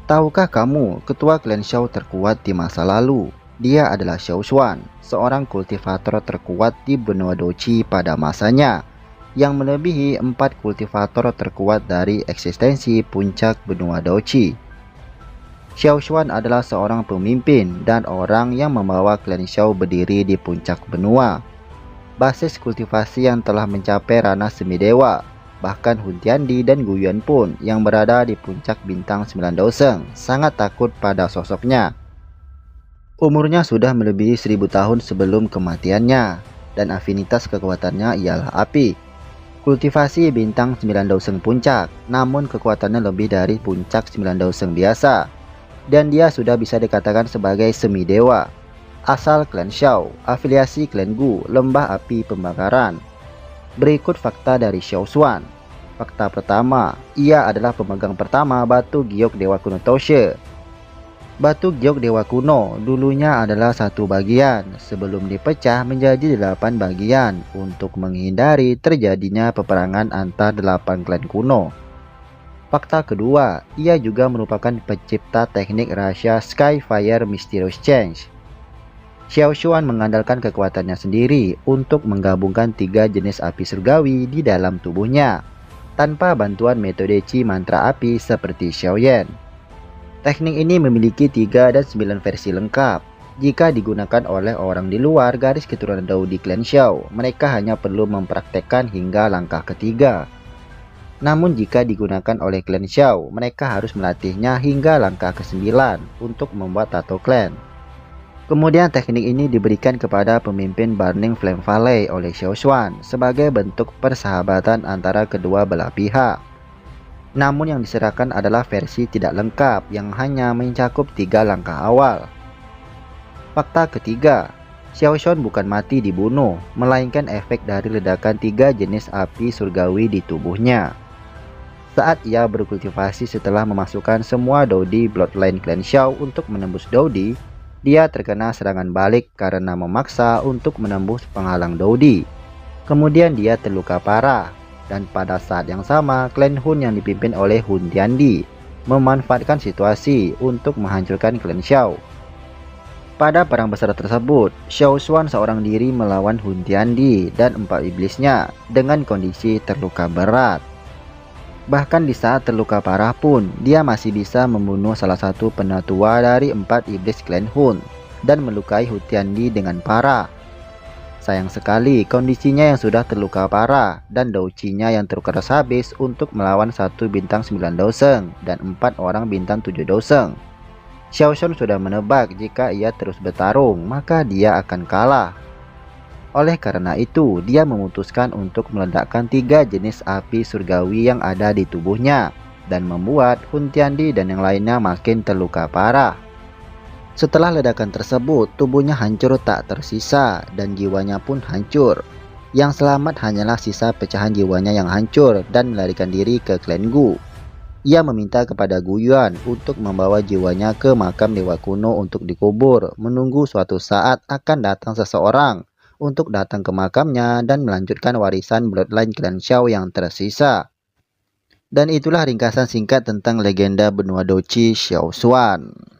Tahukah kamu ketua klan Shao terkuat di masa lalu? Dia adalah Xiao Xuan, seorang kultivator terkuat di benua Doqi pada masanya, yang melebihi 4 kultivator terkuat dari eksistensi puncak benua Doqi. Xiao Xuan adalah seorang pemimpin dan orang yang membawa klan Shao berdiri di puncak benua. Basis kultivasi yang telah mencapai ranah semidewa. Bahkan Hun Tiandi dan Gu Yuan pun yang berada di puncak bintang 9 Doseng sangat takut pada sosoknya. Umurnya sudah melebihi 1000 tahun sebelum kematiannya, dan afinitas kekuatannya ialah api. Kultivasi bintang 9 Doseng puncak, namun kekuatannya lebih dari puncak 9 Doseng biasa. Dan dia sudah bisa dikatakan sebagai semidewa. Asal klan Shao, afiliasi klan Gu, lembah api pembakaran. Berikut fakta dari Xiao Xuan. Fakta pertama, ia adalah pemegang pertama batu giok dewa kuno Toshe. Batu giok dewa kuno dulunya adalah satu bagian sebelum dipecah menjadi 8 bagian untuk menghindari terjadinya peperangan antar 8 klan kuno. Fakta kedua, ia juga merupakan pencipta teknik rahasia Skyfire Mysterious Change. Xiao Xuan mengandalkan kekuatannya sendiri untuk menggabungkan 3 jenis api surgawi di dalam tubuhnya, tanpa bantuan metode Qi mantra api seperti Xiaoyan. Teknik ini memiliki 3 dan 9 versi lengkap. Jika digunakan oleh orang di luar garis keturunan Dou di klan Shao, mereka hanya perlu mempraktekkan hingga langkah ketiga. Namun jika digunakan oleh klan Shao, mereka harus melatihnya hingga langkah ke-9 untuk membuat tato klan. Kemudian teknik ini diberikan kepada pemimpin Burning Flame Valley oleh Xiao Xuan sebagai bentuk persahabatan antara kedua belah pihak. Namun yang diserahkan adalah versi tidak lengkap yang hanya mencakup 3 langkah awal. Fakta ketiga, Xiao Xuan bukan mati dibunuh, melainkan efek dari ledakan 3 jenis api surgawi di tubuhnya. Saat ia berkultivasi setelah memasukkan semua Dou di Bloodline Clan Shao untuk menembus Dou Di, dia terkena serangan balik karena memaksa untuk menembus penghalang Dou Di. Kemudian dia terluka parah, dan pada saat yang sama klan Hun yang dipimpin oleh Hun Tiandi memanfaatkan situasi untuk menghancurkan klan Shao. Pada perang besar tersebut, Xiao Xuan seorang diri melawan Hun Tiandi dan 4 iblisnya dengan kondisi terluka berat. Bahkan di saat terluka parah pun, dia masih bisa membunuh salah satu penatua dari 4 iblis klan Hun dan melukai Hun Tiandi dengan parah. Sayang sekali kondisinya yang sudah terluka parah dan Dou Qi-nya yang terkeras habis untuk melawan 1 bintang 9 Doseng dan 4 orang bintang 7 Doseng. Xiao Xuan sudah menebak jika ia terus bertarung maka dia akan kalah. Oleh karena itu, dia memutuskan untuk meledakkan 3 jenis api surgawi yang ada di tubuhnya dan membuat Hun Tiandi dan yang lainnya makin terluka parah. Setelah ledakan tersebut, tubuhnya hancur tak tersisa dan jiwanya pun hancur. Yang selamat hanyalah sisa pecahan jiwanya yang hancur dan melarikan diri ke klan Gu. Ia meminta kepada Gu Yuan untuk membawa jiwanya ke makam dewa kuno untuk dikubur, menunggu suatu saat akan datang seseorang untuk datang ke makamnya dan melanjutkan warisan Bloodline Clan Shao yang tersisa. Dan itulah ringkasan singkat tentang legenda benua Doqi Xiao Xuan.